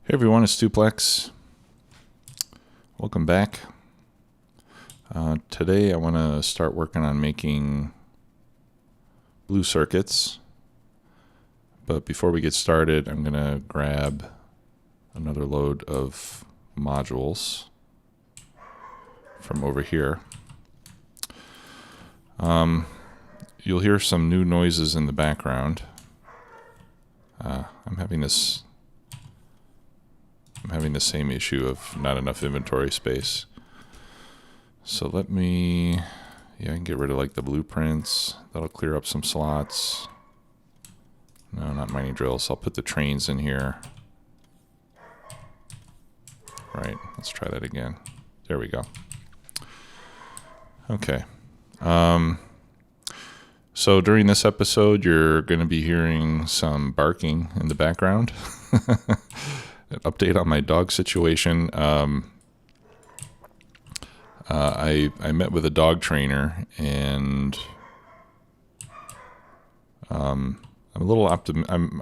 Hey everyone, it's Tuplex. Welcome back. Today I want to start working on making blue circuits. But before we get started, I'm going to grab another load of modules from over here. You'll hear some new noises in the background. I'm having the same issue of not enough inventory space. So I can get rid of like the blueprints. That'll clear up some slots. No, not mining drills. I'll put the trains in here. Right, let's try that again. There we go. Okay. So during this episode, you're going to be hearing some barking in the background. An update on my dog situation. I met with a dog trainer, and I'm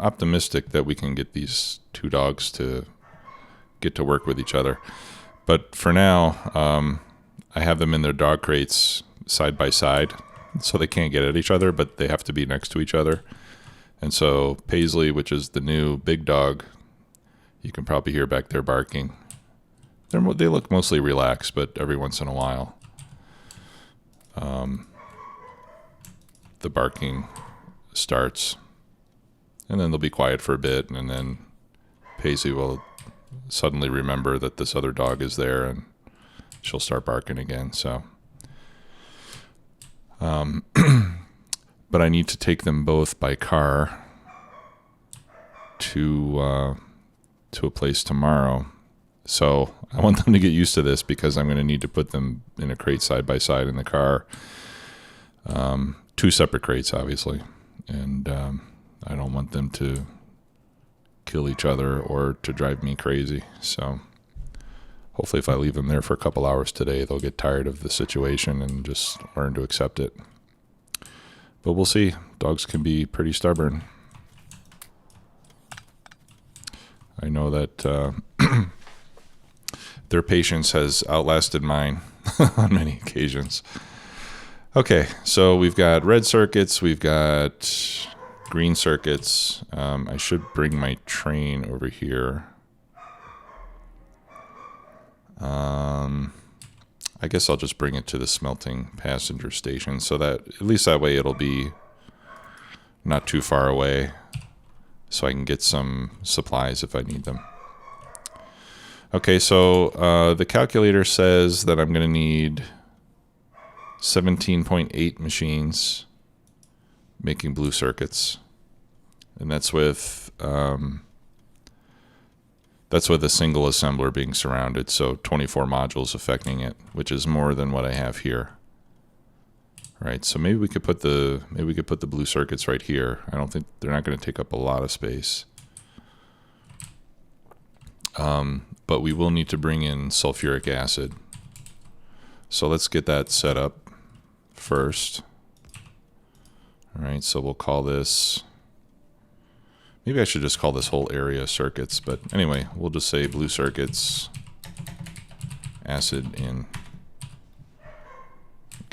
optimistic that we can get these two dogs to get to work with each other. But for now, I have them in their dog crates side by side, so they can't get at each other, but they have to be next to each other. And so Paisley, which is the new big dog, you can probably hear back there barking. They look mostly relaxed, but every once in a while, the barking starts. And then they'll be quiet for a bit, and then Paisley will suddenly remember that this other dog is there, and she'll start barking again. So, but I need to take them both by car to a place tomorrow. So I want them to get used to this, because I'm going to need to put them in a crate side by side in the car. Two separate crates, obviously. And I don't want them to kill each other or to drive me crazy. So hopefully if I leave them there for a couple hours today, they'll get tired of the situation and just learn to accept it. But we'll see. Dogs can be pretty stubborn. I know that their patience has outlasted mine on many occasions. Okay, so we've got red circuits, we've got green circuits. I should bring my train over here. I guess I'll just bring it to the smelting passenger station, so that at least that way it'll be not too far away, so I can get some supplies if I need them. Okay, so the calculator says that I'm going to need 17.8 machines making blue circuits, and that's with a single assembler being surrounded, so 24 modules affecting it, which is more than what I have here. Right, so maybe we could put the blue circuits right here. I don't think they're not going to take up a lot of space. But we will need to bring in sulfuric acid. So let's get that set up first. All right, so we'll call this, maybe I should just call this whole area circuits, but anyway, we'll just say blue circuits, acid in.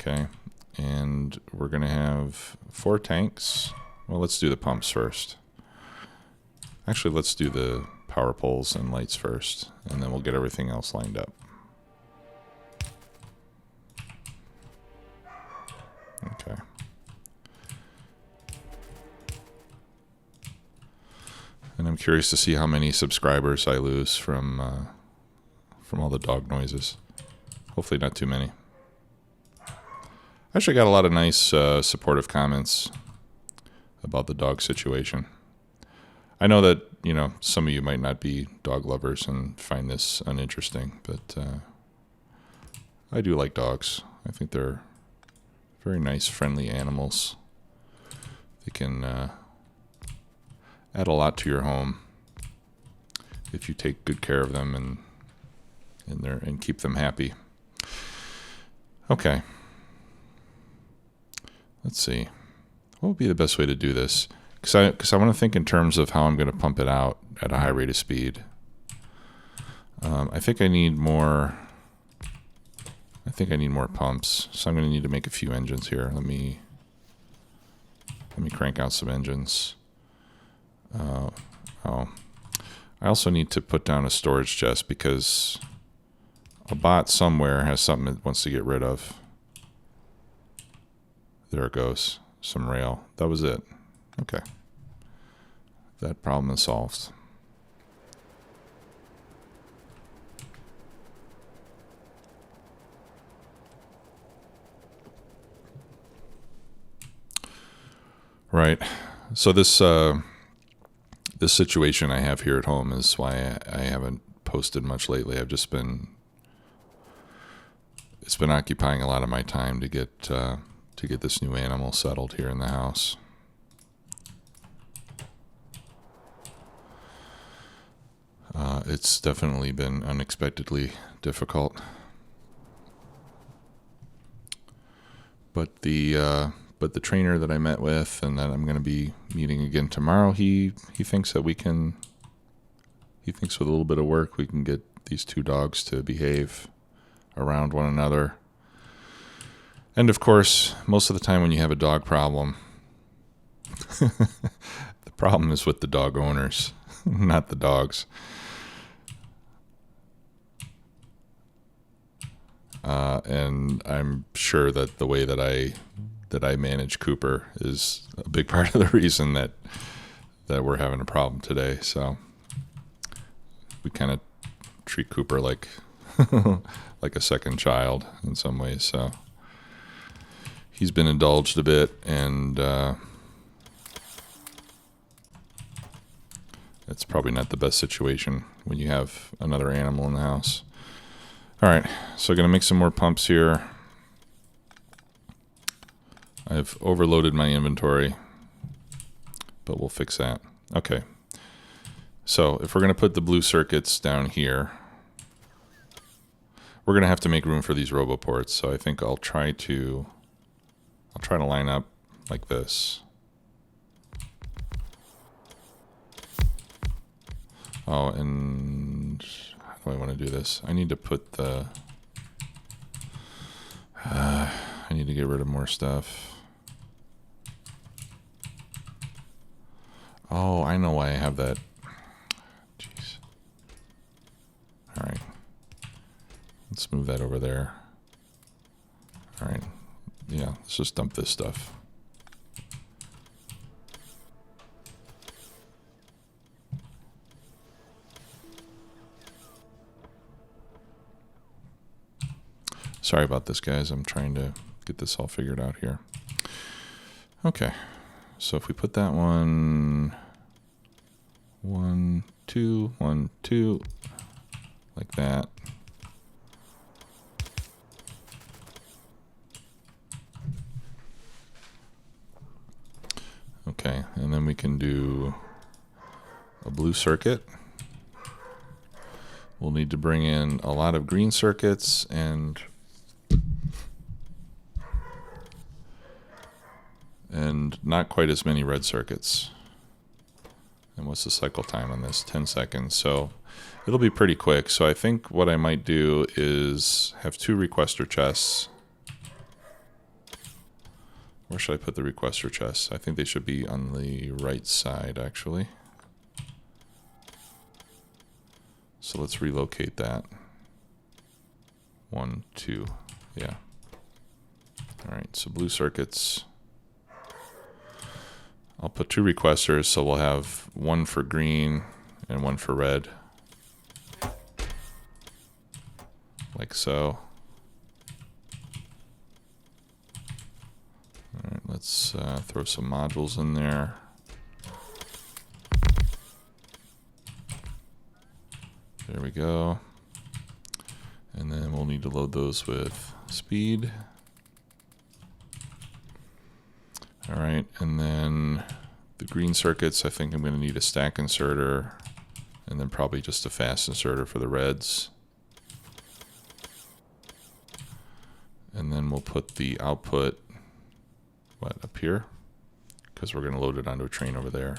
Okay, and we're gonna have 4 tanks. Well, let's do the pumps first. Actually, let's do the power poles and lights first, and then we'll get everything else lined up. Okay. And I'm curious to see how many subscribers I lose from all the dog noises. Hopefully not too many. I actually got a lot of nice supportive comments about the dog situation. I know that, some of you might not be dog lovers and find this uninteresting, but I do like dogs. I think they're very nice, friendly animals. They can add a lot to your home if you take good care of them and keep them happy. Okay. Let's see. What would be the best way to do this? Because I want to think in terms of how I'm going to pump it out at a high rate of speed. I think I need more. I think I need more pumps, so I'm going to need to make a few engines here. Let me crank out some engines. Oh, I also need to put down a storage chest because a bot somewhere has something it wants to get rid of. There it goes. Some rail. That was it. Okay. That problem is solved. Right. So this situation I have here at home is why I haven't posted much lately. It's been occupying a lot of my time to get this new animal settled here in the house. It's definitely been unexpectedly difficult. But the trainer that I met with and that I'm going to be meeting again tomorrow, he thinks that he thinks with a little bit of work we can get these two dogs to behave around one another. And of course, most of the time when you have a dog problem, the problem is with the dog owners, not the dogs. And I'm sure that the way that I manage Cooper is a big part of the reason that we're having a problem today. So we kind of treat Cooper like like a second child in some ways. So he's been indulged a bit, and it's probably not the best situation when you have another animal in the house. All right, so I'm going to make some more pumps here. I've overloaded my inventory, but we'll fix that. Okay, so if we're going to put the blue circuits down here, we're going to have to make room for these roboports. So I think I'll try to line up like this. Oh, and how do I want to do this? I need to put the... I need to get rid of more stuff. Oh, I know why I have that. Jeez. All right. Let's move that over there. All right. Yeah, let's just dump this stuff. Sorry about this, guys. I'm trying to get this all figured out here. Okay, so if we put that 1, 2, 1, 2, like that. Okay, and then we can do a blue circuit. We'll need to bring in a lot of green circuits and not quite as many red circuits. And what's the cycle time on this? 10 seconds. So it'll be pretty quick. So I think what I might do is have 2 requester chests. Where should I put the requester chests? I think they should be on the right side, actually. So let's relocate that. 1, 2, yeah. All right, so blue circuits. I'll put 2 requesters, so we'll have 1 for green and 1 for red. Like so. All right, let's throw some modules in there. There we go. And then we'll need to load those with speed. All right, and then the green circuits, I think I'm going to need a stack inserter and then probably just a fast inserter for the reds. And then we'll put the output, up here? Because we're going to load it onto a train over there.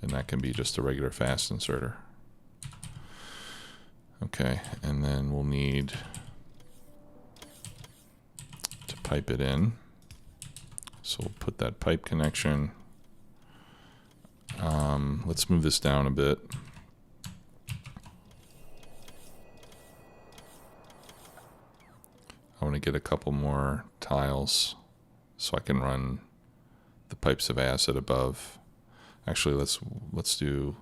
And that can be just a regular fast inserter. Okay, and then we'll need to pipe it in. So we'll put that pipe connection. Let's move this down a bit. I want to get a couple more tiles so I can run the pipes of acid above. Actually, let's do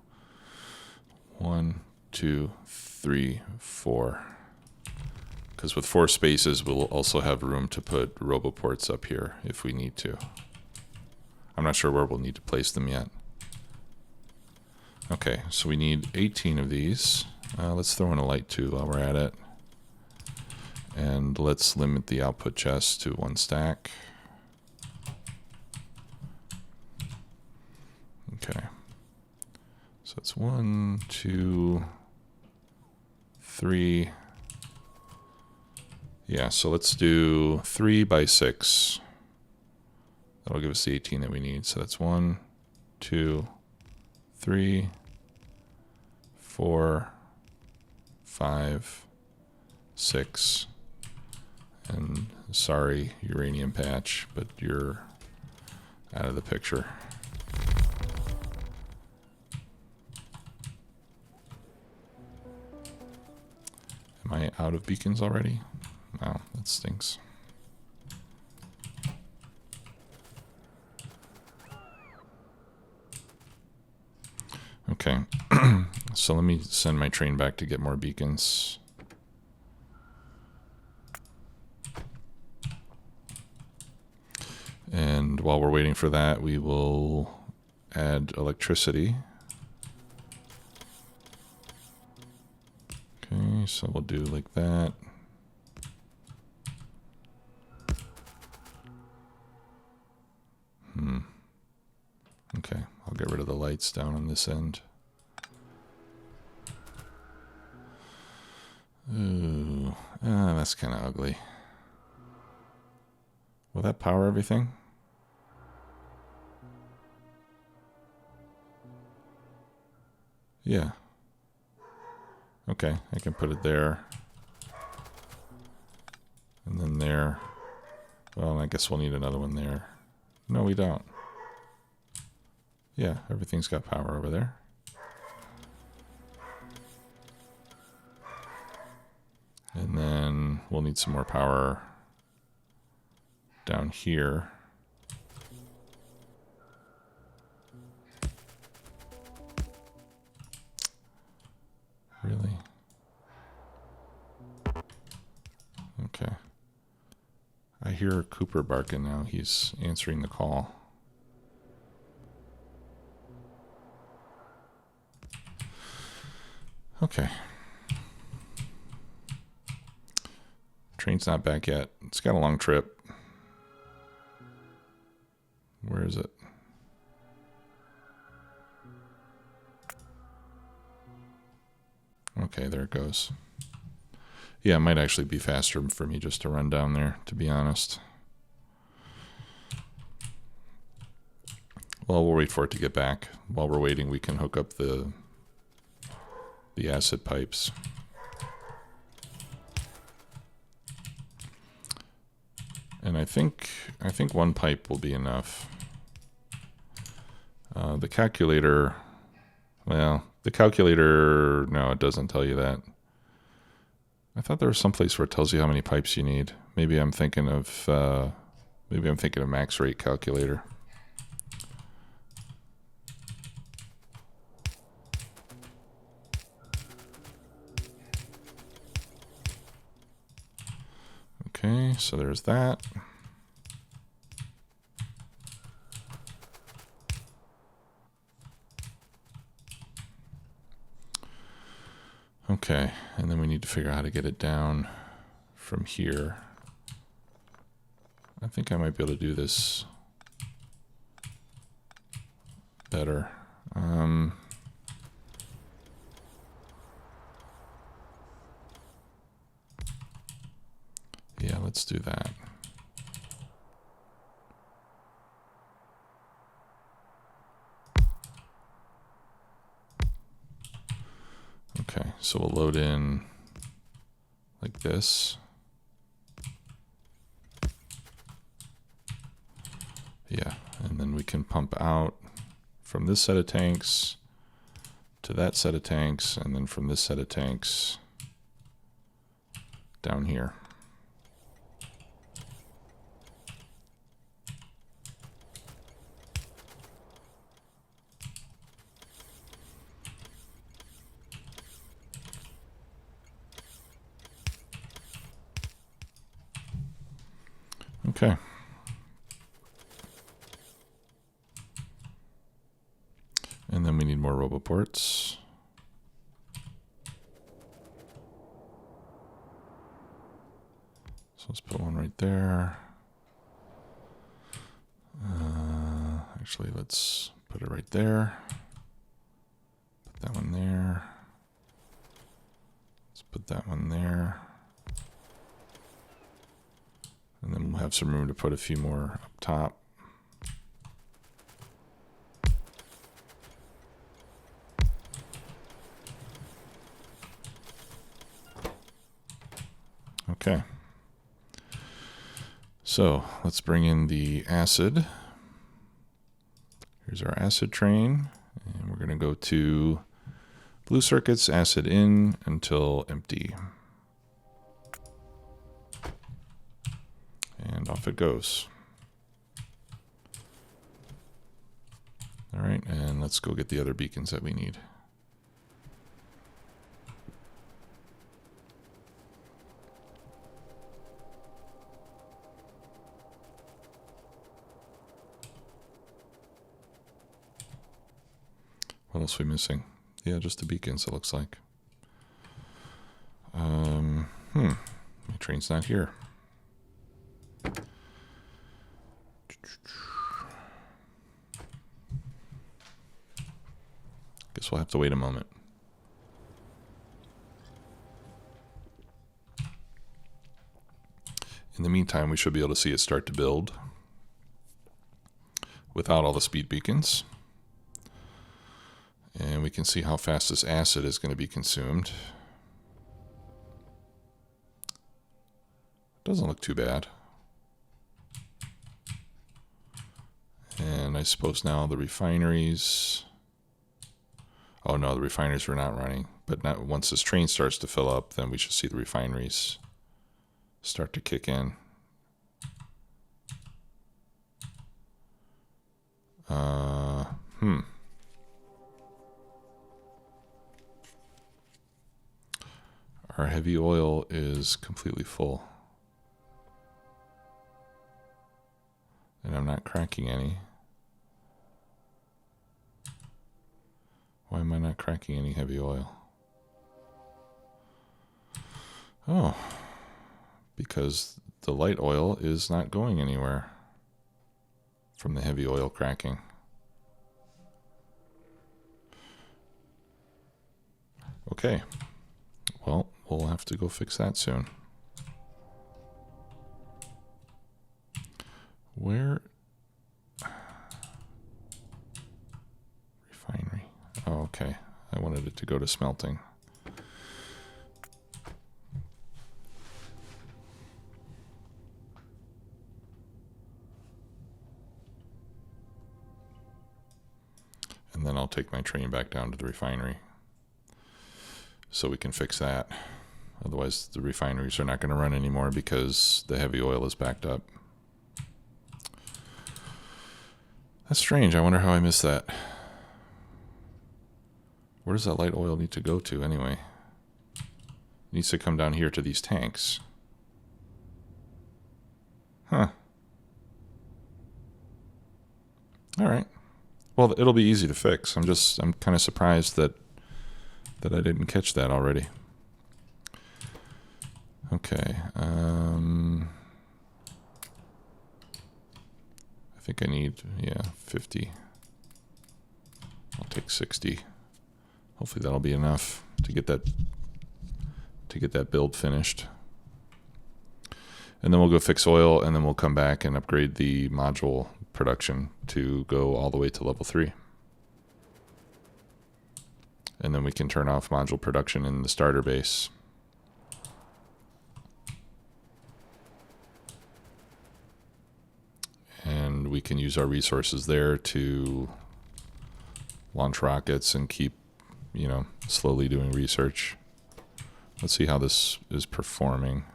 1, 2, 3, 4. Because with 4 spaces, we'll also have room to put roboports up here if we need to. I'm not sure where we'll need to place them yet. Okay, so we need 18 of these. Let's throw in a light too while we're at it. And let's limit the output chest to 1 stack. Okay. So it's 1, 2, 3. Yeah, so let's do 3 by 6. That'll give us the 18 that we need. So that's 1, 2, 3, 4, 5, 6. And sorry, uranium patch, but you're out of the picture. Am I out of beacons already? Wow, that stinks. Okay, so let me send my train back to get more beacons. And while we're waiting for that, we will add electricity. Okay, so we'll do like that. Okay, I'll get rid of the lights down on this end. Ooh, that's kind of ugly. Will that power everything? Yeah. Okay, I can put it there. And then there. Well, I guess we'll need another one there. No, we don't. Yeah, everything's got power over there. And then we'll need some more power down here. Really? Okay. I hear Cooper barking now. He's answering the call. Okay. Train's not back yet. It's got a long trip. Where is it? Okay, there it goes. Yeah, it might actually be faster for me just to run down there, to be honest. Well, we'll wait for it to get back. While we're waiting, we can hook up the acid pipes. And I think 1 pipe will be enough. The calculator, well, the calculator, no, it doesn't tell you that. I thought there was some place where it tells you how many pipes you need. Maybe I'm thinking of max rate calculator. Okay, so there's that. Okay, and then we need to figure out how to get it down from here. I think I might be able to do this better. Yeah, let's do that. Okay, so we'll load in like this. Yeah, and then we can pump out from this set of tanks to that set of tanks, and then from this set of tanks down here. Okay. And then we need more roboports. So let's put one right there. Actually, let's put it right there. Put that one there. Let's put that one there. And then we'll have some room to put a few more up top. Okay. So let's bring in the acid. Here's our acid train. And we're going to go to blue circuits, acid in until empty. And off it goes. All right, and let's go get the other beacons that we need. What else are we missing? Yeah, just the beacons, it looks like. My train's not here. Guess we'll have to wait a moment. In the meantime, we should be able to see it start to build without all the speed beacons. And we can see how fast this acid is going to be consumed. Doesn't look too bad. And I suppose now the refineries... Oh no, the refineries are not running. But not, once this train starts to fill up, then we should see the refineries start to kick in. Our heavy oil is completely full. And I'm not cracking any. Why am I not cracking any heavy oil? Oh, because the light oil is not going anywhere from the heavy oil cracking. Okay, well, we'll have to go fix that soon. Where? Refinery. Oh, okay. I wanted it to go to smelting. And then I'll take my train back down to the refinery so we can fix that. Otherwise, the refineries are not going to run anymore because the heavy oil is backed up. That's strange. I wonder how I missed that. Where does that light oil need to go to anyway? It needs to come down here to these tanks. Huh. All right. Well, it'll be easy to fix. I'm kind of surprised that I didn't catch that already. Okay. I think I need, 50. I'll take 60. Hopefully that'll be enough to get that build finished. And then we'll go fix oil, and then we'll come back and upgrade the module production to go all the way to level 3. And then we can turn off module production in the starter base. we can use our resources there to launch rockets and keep, slowly doing research. Let's see how this is performing.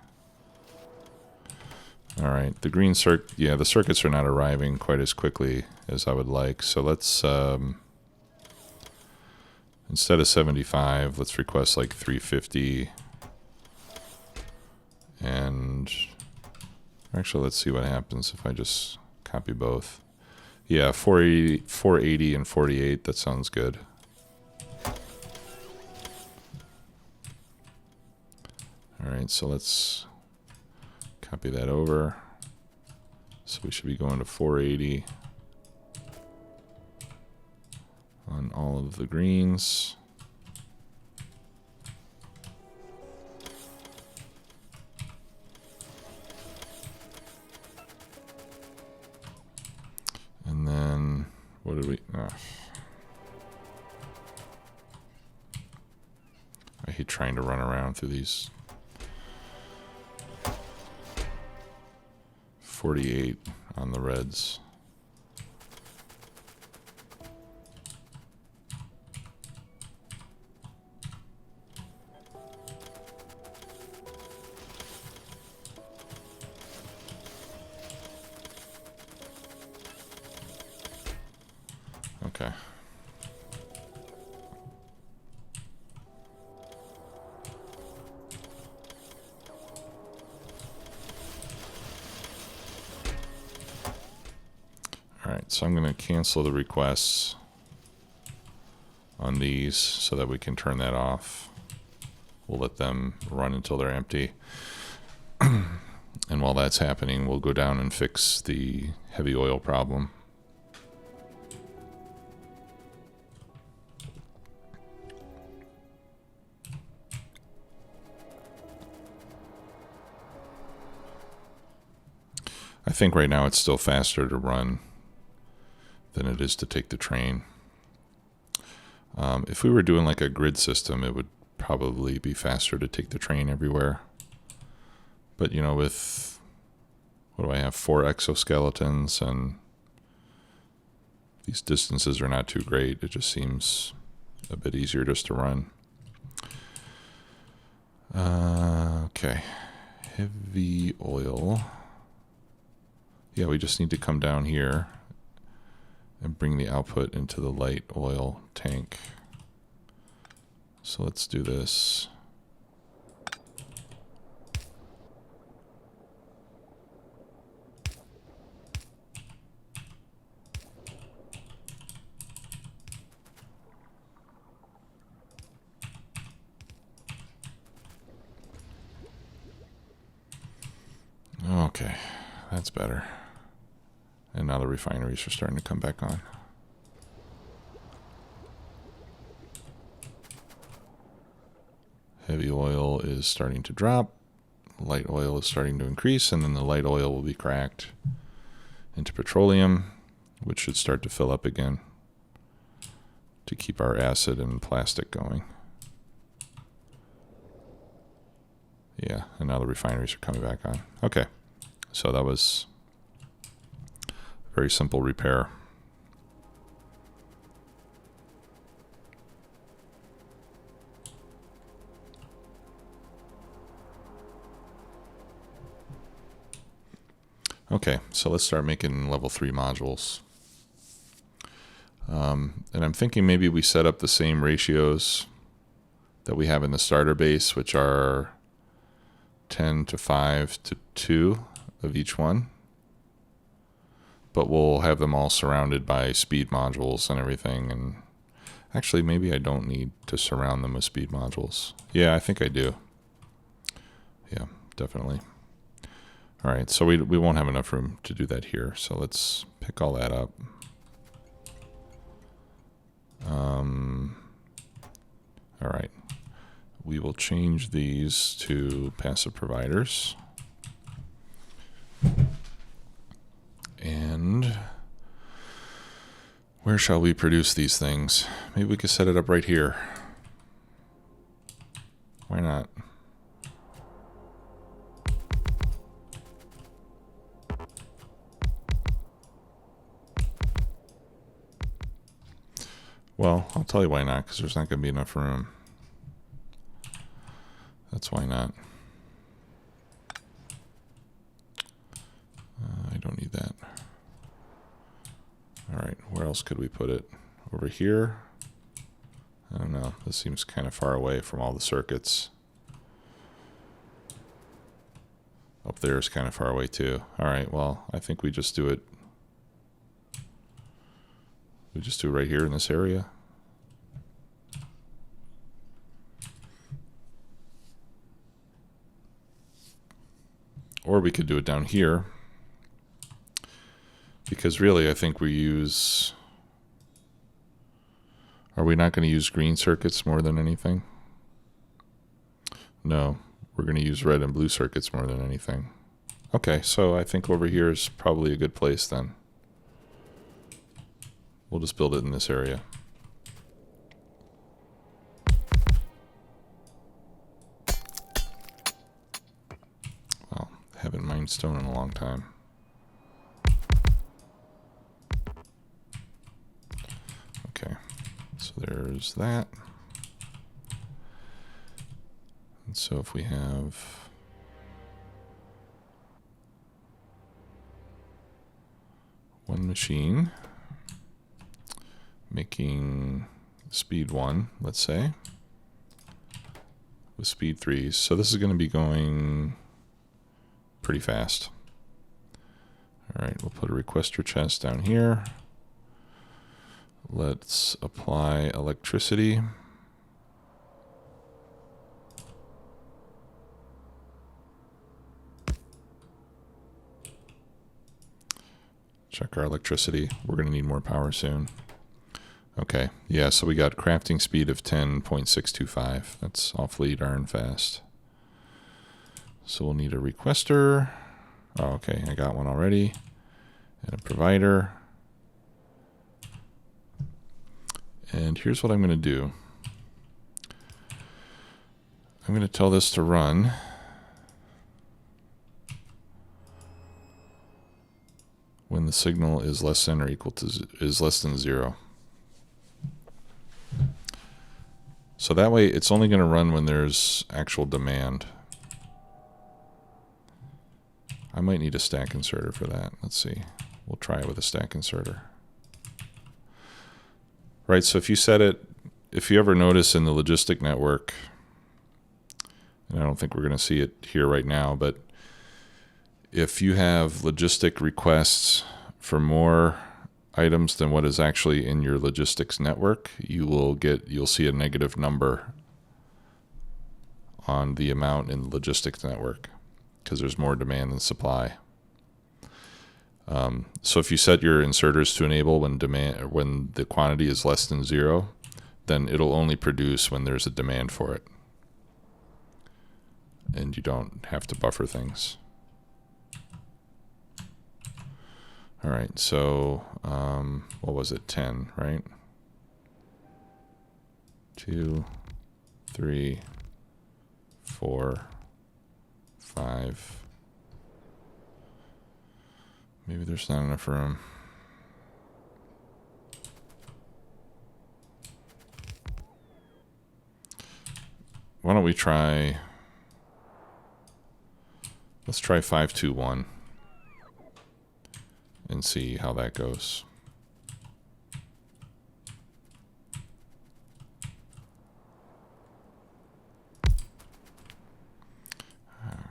All right, the green the circuits are not arriving quite as quickly as I would like. So let's, instead of 75, let's request like 350. And actually, let's see what happens if I just copy both. Yeah, 480 and 48, that sounds good. All right, so let's copy that over. So we should be going to 480 on all of the greens. And then, what did we... I hate trying to run around through these. 48 on the reds. Okay. All right, so I'm going to cancel the requests on these so that we can turn that off. We'll let them run until they're empty. And while that's happening, we'll go down and fix the heavy oil problem. I think right now it's still faster to run than it is to take the train. If we were doing like a grid system, it would probably be faster to take the train everywhere. But with, what do I have, 4 exoskeletons, and these distances are not too great. It just seems a bit easier just to run. Okay, heavy oil. Yeah, we just need to come down here and bring the output into the light oil tank. So let's do this. Okay, that's better. And now the refineries are starting to come back on. Heavy oil is starting to drop. Light oil is starting to increase, and then the light oil will be cracked into petroleum, which should start to fill up again to keep our acid and plastic going. Yeah, and now the refineries are coming back on. Okay, so that was a very simple repair. Okay, so let's start making level 3 modules. And I'm thinking maybe we set up the same ratios that we have in the starter base, which are 10 to 5 to 2 of each one. But we'll have them all surrounded by speed modules and everything. And actually, maybe I don't need to surround them with speed modules. Yeah, I think I do. Yeah, definitely. All right, so we won't have enough room to do that here. So let's pick all that up. All right, we will change these to passive providers. And where shall we produce these things? Maybe we could set it up right here. Why not? Well, I'll tell you why not, because there's not going to be enough room. That's why not. I don't need that. All right, where else could we put it? Over here? I don't know. This seems kind of far away from all the circuits. Up there is kind of far away too. All right, well, I think we just do it. We just do it right here in this area. Or we could do it down here. Because really, I think we use... Are we not going to use green circuits more than anything? No, we're going to use red and blue circuits more than anything. Okay, so I think over here is probably a good place then. We'll just build it in this area. Well, haven't mined stone in a long time. Okay, so there's that. And so if we have one machine making speed 1, let's say, with speed 3s. So this is going to be going pretty fast. All right, we'll put a requester chest down here. Let's apply electricity. Check our electricity. We're going to need more power soon. Okay, yeah, so we got crafting speed of 10.625. That's awfully darn fast. So we'll need a requester. Oh, okay, I got one already. And a provider. And here's what I'm going to do. I'm going to tell this to run. When the signal is less than or equal to less than 0. So that way it's only going to run when there's actual demand. I might need a stack inserter for that. Let's see. We'll try it with a stack inserter. Right, so if you set it, if you ever notice in the logistic network, and I don't think we're going to see it here right now, but if you have logistic requests for more items than what is actually in your logistics network, you'll see a negative number on the amount in the logistics network because there's more demand than supply. So if you set your inserters to enable when the quantity is less than 0, then it'll only produce when there's a demand for it, and you don't have to buffer things. All right, so what was it? 10, right? 2, 3, 4, 5. Maybe there's not enough room. Why don't we try... Let's try 5, 2, 1. And see how that goes.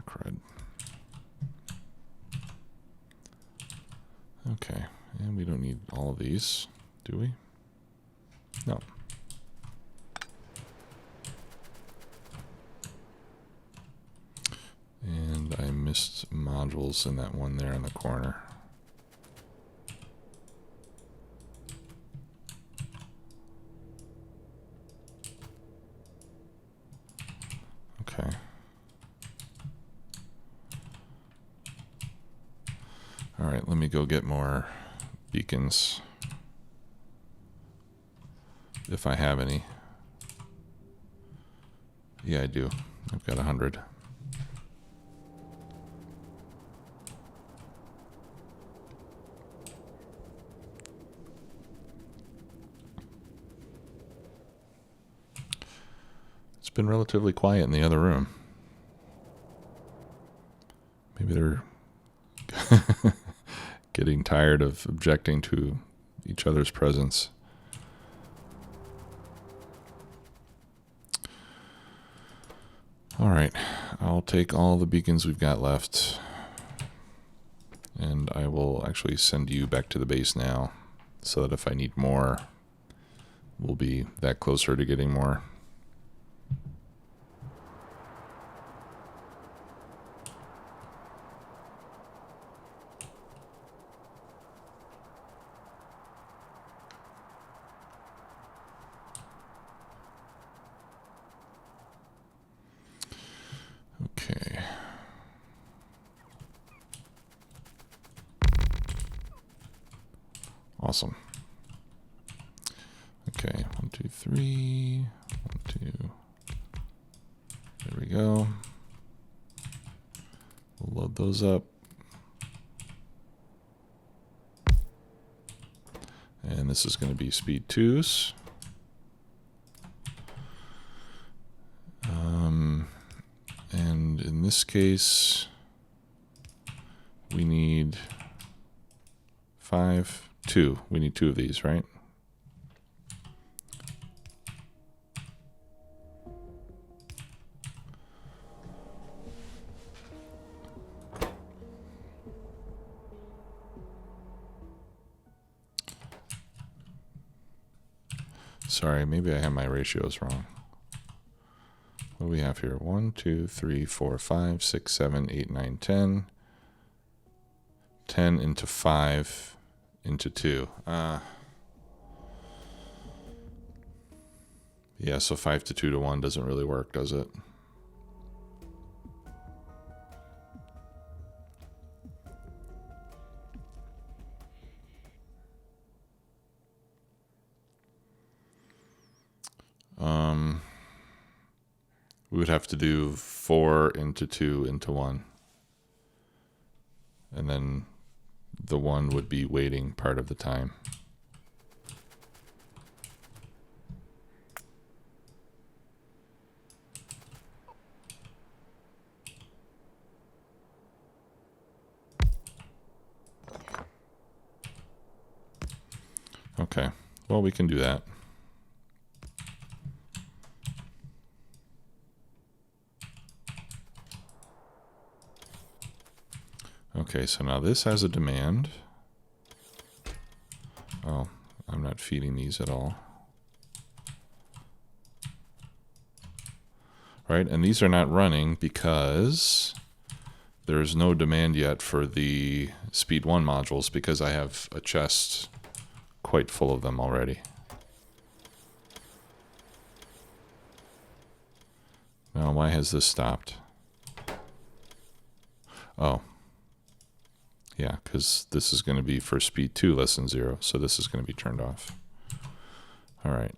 Crud. Okay, and we don't need all of these, do we? No. And I missed modules in that one there in the corner. Okay. All right, let me go get more beacons, if I have any. Yeah, I do. I've got 100. been relatively quiet in the other room. Maybe they're getting tired of objecting to each other's presence. All right, I'll take all the beacons we've got left, and I will actually send you back to the base now, so that if I need more, we'll be that closer to getting more. Okay. Awesome. Okay, 1, 2, 3. 1, 2. There we go. We'll load those up. And this is going to be speed 2s. And in this case, we need 5, 2. We need 2 of these, right? Sorry, maybe I have my ratios wrong. What do we have here? 1, 2, 3, 4, 5, 6, 7, 8, 9, 10. 10 into 5 into 2. Yeah, so 5 to 2 to 1 doesn't really work, does it? We would have to do 4 into 2 into 1. And then the 1 would be waiting part of the time. Okay, well, we can do that. Okay, so now this has a demand. Oh, I'm not feeding these at all. Right, and these are not running because there's no demand yet for the speed 1 modules because I have a chest quite full of them already. Now, why has this stopped? Oh. Yeah, because this is going to be for speed 2 less than 0, so this is going to be turned off. All right.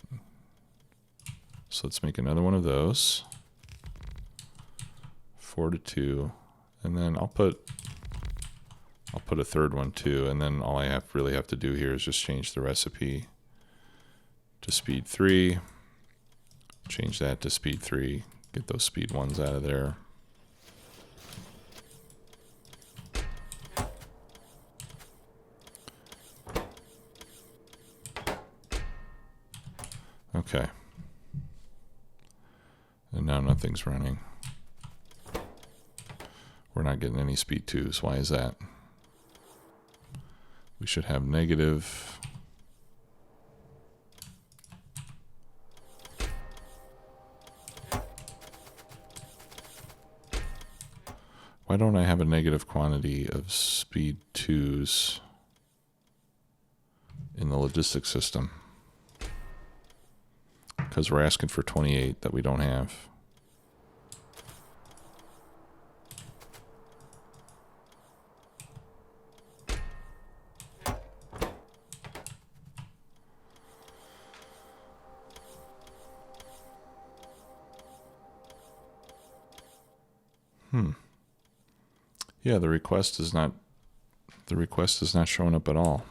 So let's make another one of those. 4 to 2, and then I'll put a third one too, and then all I really have to do here is just change the recipe to speed 3. Change that to speed 3. Get those speed 1s out of there. Okay. And now nothing's running. We're not getting any speed 2s. Why is that? We should have negative. Why don't I have a negative quantity of speed 2s in the logistics system? Because we're asking for 28 that we don't have. Yeah, the request is not showing up at all.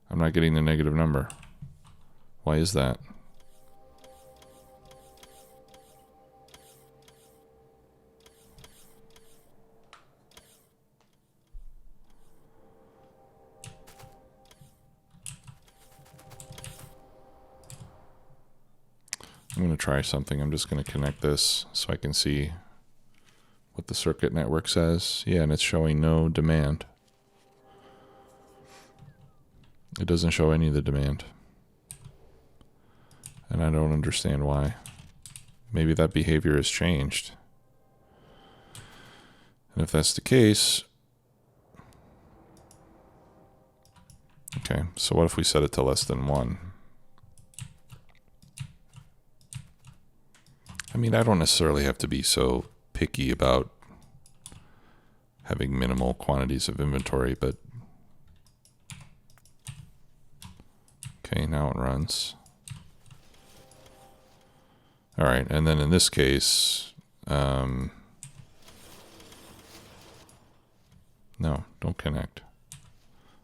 I'm not getting the negative number. Why is that? I'm going to try something. I'm just going to connect this so I can see what the circuit network says. Yeah, and it's showing no demand. It doesn't show any of the demand. And I don't understand why. Maybe that behavior has changed. And if that's the case, okay, so what if we set it to less than 1? I mean, I don't necessarily have to be so picky about having minimal quantities of inventory, but okay, now it runs. All right, and then in this case, no, don't connect.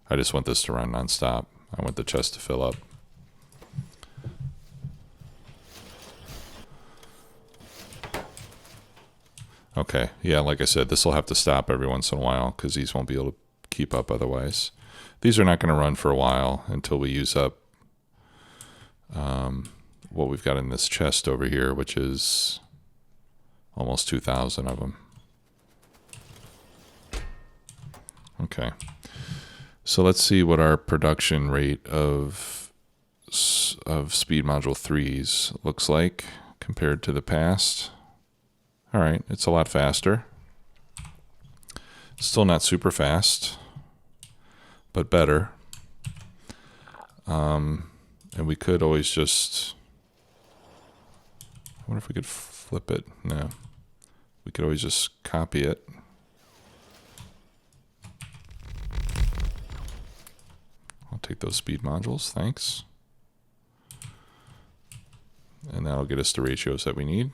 I just want this to run nonstop. I want the chest to fill up. Okay, yeah, like I said, this will have to stop every once in a while because these won't be able to keep up otherwise. These are not going to run for a while until we use up what we've got in this chest over here, which is almost 2,000 of them. Okay, so let's see what our production rate of speed module 3s looks like compared to the past. All right, it's a lot faster. Still not super fast, but better. And we could always just, I wonder if we could flip it. No, we could always just copy it. I'll take those speed modules, thanks. And that'll get us the ratios that we need.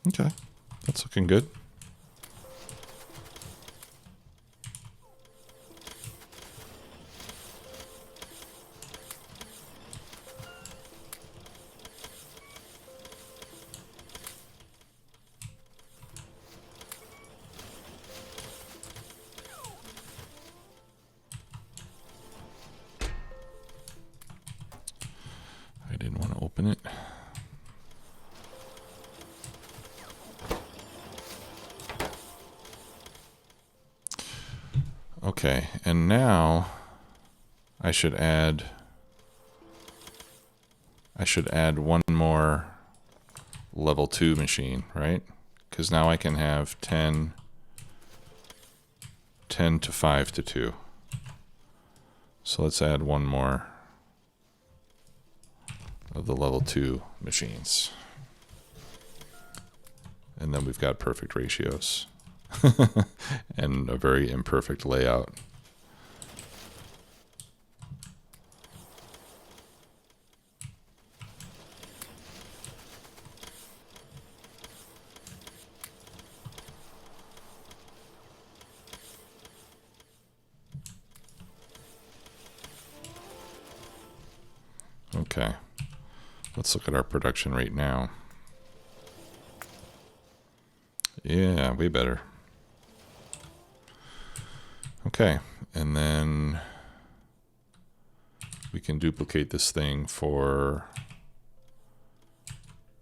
Okay, that's looking good. I didn't want to open it. Okay, and now I should add one more level 2 machine, right? Because now I can have 10 to 5 to 2. So let's add one more of the level 2 machines. And then we've got perfect ratios. And a very imperfect layout. Okay, let's look at our production rate now. Yeah, way better. Okay, and then we can duplicate this thing for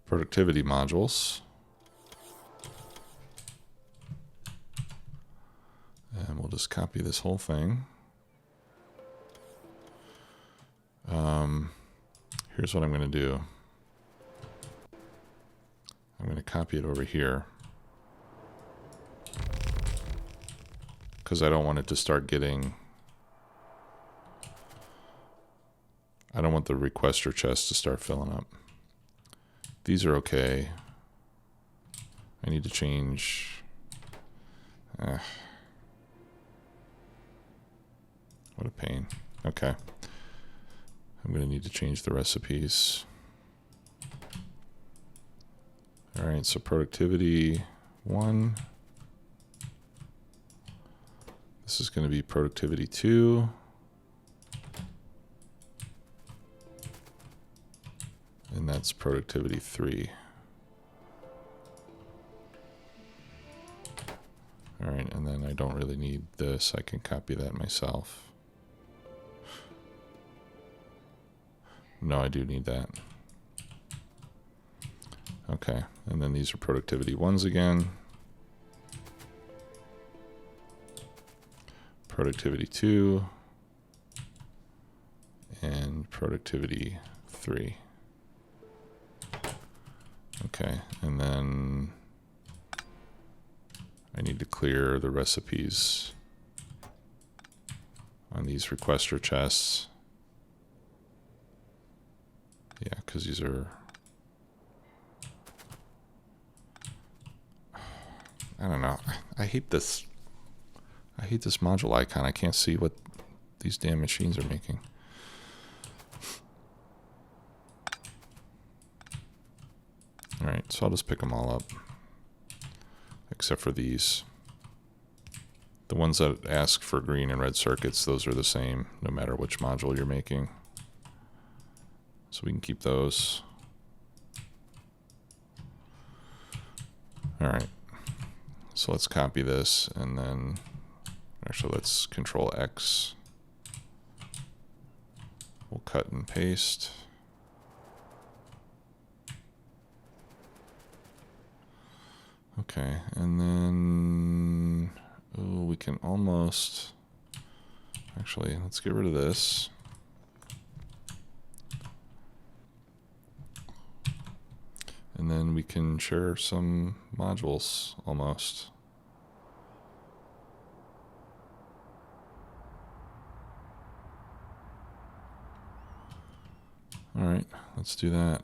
productivity modules. And we'll just copy this whole thing. Here's what I'm going to do. I'm going to copy it over here, because I don't want it to start getting I don't want the requester chest to start filling up. These are okay. I need to change. What a pain. Okay. I'm going to need to change the recipes. All right, so productivity 1. This is going to be productivity 2. And that's productivity 3. All right, and then I don't really need this. I can copy that myself. No, I do need that. Okay, and then these are productivity 1s again. Productivity 2. And productivity 3. Okay, and then I need to clear the recipes on these requester chests. Yeah, because these are... I don't know. I hate this. I hate this module icon. I can't see what these damn machines are making. All right, so I'll just pick them all up, except for these. The ones that ask for green and red circuits, those are the same no matter which module you're making. So we can keep those. All right, so let's copy this, and then actually let's Control X. We'll cut and paste. Okay, and then we can almost, actually, let's get rid of this. And then we can share some modules almost. All right, let's do that.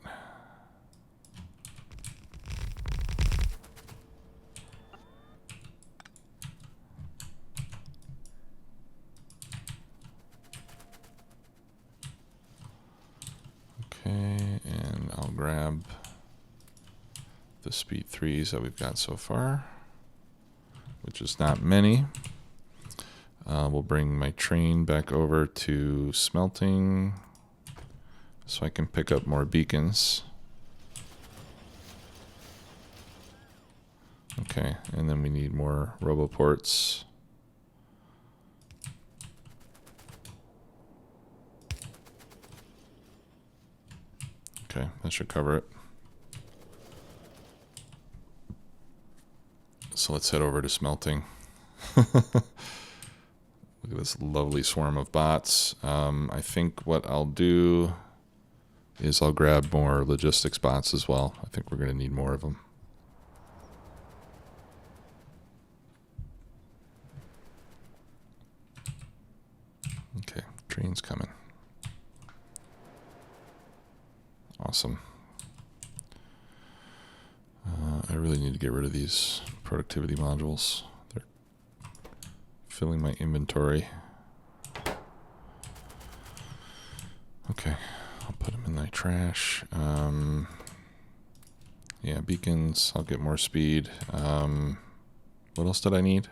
Okay, and I'll grab the speed 3s that we've got so far, which is not many. We'll bring my train back over to smelting so I can pick up more beacons. Okay, and then we need more roboports. Okay, that should cover it. So let's head over to smelting. Look at this lovely swarm of bots. I think what I'll do is I'll grab more logistics bots as well. I think we're going to need more of them. Okay, train's coming. Awesome. I really need to get rid of these productivity modules. They're filling my inventory. Okay, I'll put them in my trash. Yeah, beacons, I'll get more speed. What else did I need?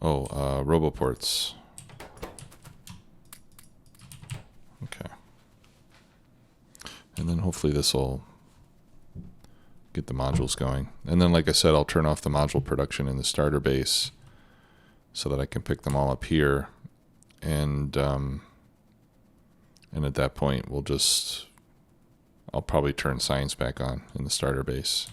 Oh, roboports. Okay. And then hopefully this will get the modules going. And then, like I said, I'll turn off the module production in the starter base so that I can pick them all up here. And at that point, I'll probably turn science back on in the starter base.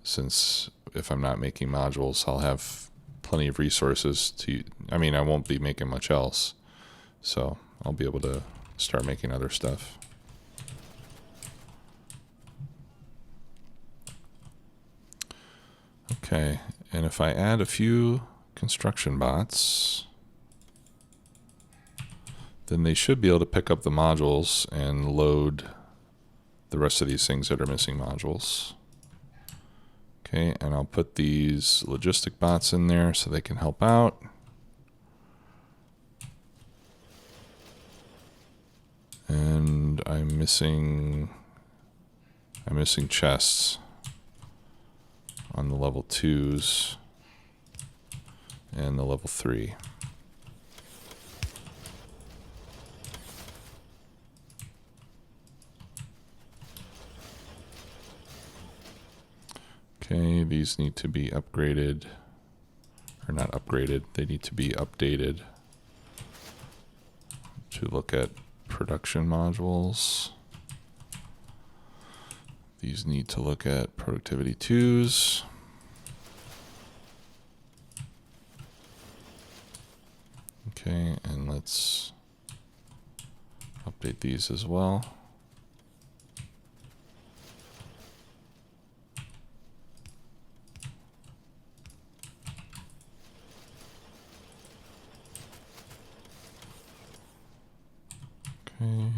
Since if I'm not making modules, I'll have plenty of resources to, I mean, I won't be making much else. So I'll be able to start making other stuff. Okay, and if I add a few construction bots, then they should be able to pick up the modules and load the rest of these things that are missing modules. Okay, and I'll put these logistic bots in there so they can help out. And I'm missing chests on the level 2s and the level 3. Okay, these need to be upgraded, or not upgraded, they need to be updated to look at production modules. These need to look at productivity 2s. Okay, and let's update these as well. Okay.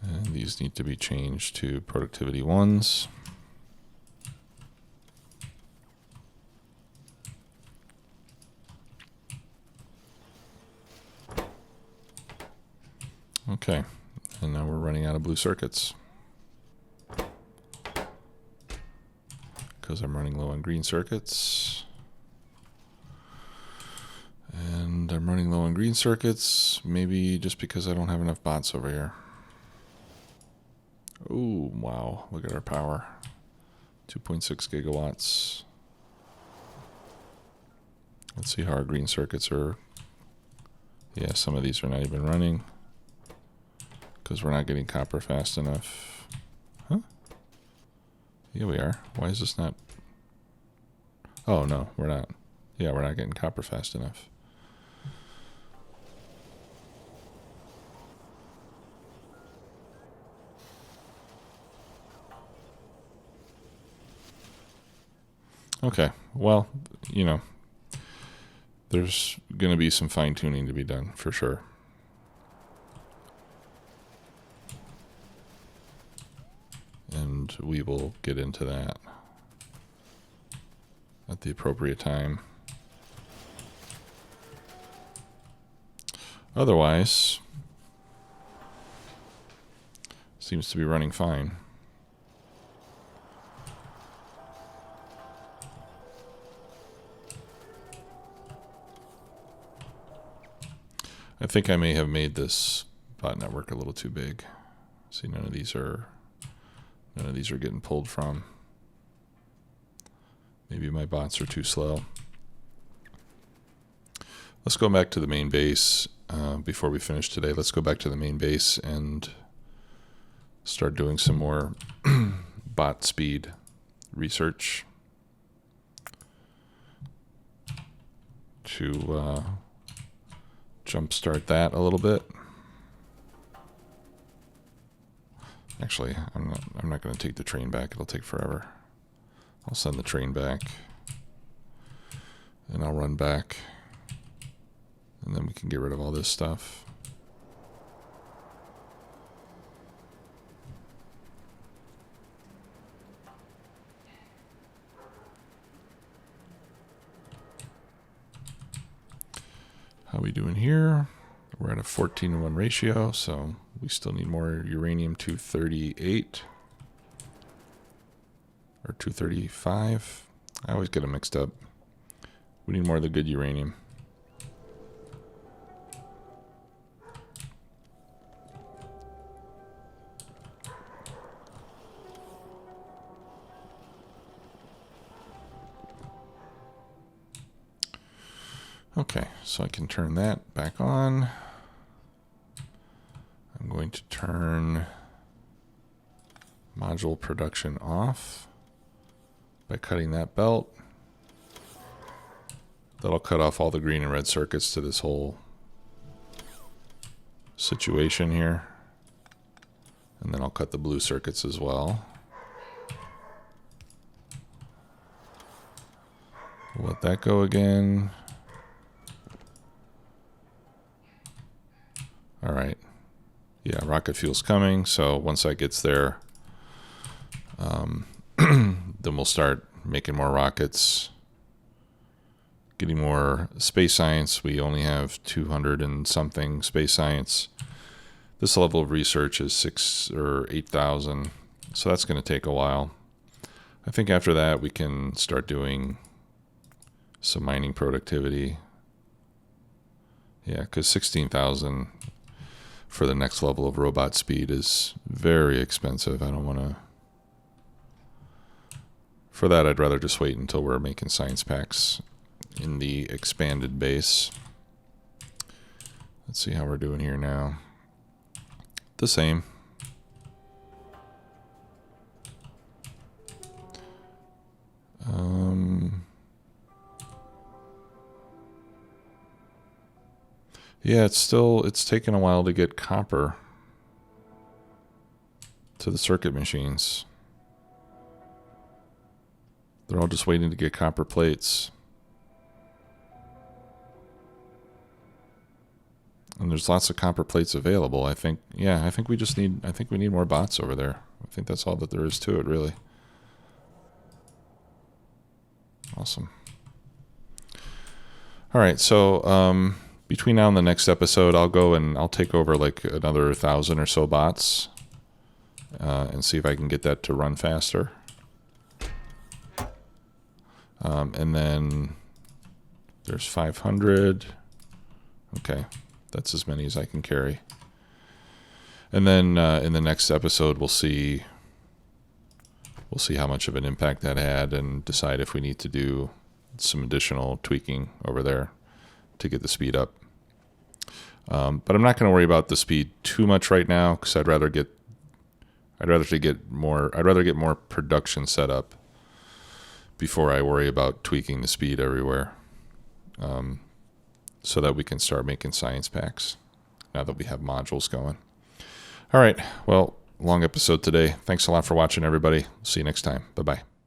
And these need to be changed to productivity 1s. Okay, and now we're running out of blue circuits because I'm running low on green circuits. And I'm running low on green circuits, maybe just because I don't have enough bots over here. Oh, wow, look at our power. 2.6 gigawatts. Let's see how our green circuits are. Yeah, some of these are not even running because we're not getting copper fast enough. Huh? Yeah, we are. Why is this not? Oh, no, we're not. Yeah, we're not getting copper fast enough. Okay, well, you know, there's going to be some fine-tuning to be done for sure. And we will get into that at the appropriate time. Otherwise, seems to be running fine. I think I may have made this bot network a little too big. See, none of these are getting pulled from. Maybe my bots are too slow. Let's go back to the main base before we finish today. Let's go back to the main base and start doing some more bot speed research to jumpstart that a little bit. Actually, I'm not going to take the train back. It'll take forever. I'll send the train back, and I'll run back, and then we can get rid of all this stuff. How are we doing here? We're at a 14-to-1 ratio, so we still need more uranium-238 or 235. I always get them mixed up. We need more of the good uranium. Okay, so I can turn that back on. I'm going to turn module production off by cutting that belt. That'll cut off all the green and red circuits to this whole situation here. And then I'll cut the blue circuits as well. We'll let that go again. All right. Yeah, rocket fuel's coming. So once that gets there, then we'll start making more rockets, getting more space science. We only have 200 and something space science. This level of research is 6,000 or 8,000, so that's going to take a while. I think after that we can start doing some mining productivity. Yeah, because 16,000 for the next level of robot speed is very expensive. I don't want to... For that, I'd rather just wait until we're making science packs in the expanded base. Let's see how we're doing here now. The same. Yeah, it's taken a while to get copper to the circuit machines. They're all just waiting to get copper plates. And there's lots of copper plates available. I think we need more bots over there. I think that's all that there is to it, really. Awesome. All right, so between now and the next episode, I'll go and I'll take over like another 1,000 or so bots and see if I can get that to run faster. And then there's 500. Okay, that's as many as I can carry. And then in the next episode, we'll see how much of an impact that had and decide if we need to do some additional tweaking over there to get the speed up. But I'm not going to worry about the speed too much right now because I'd rather get more production set up before I worry about tweaking the speed everywhere, so that we can start making science packs now that we have modules going. All right, well, long episode today. Thanks a lot for watching, everybody. See you next time. Bye-bye.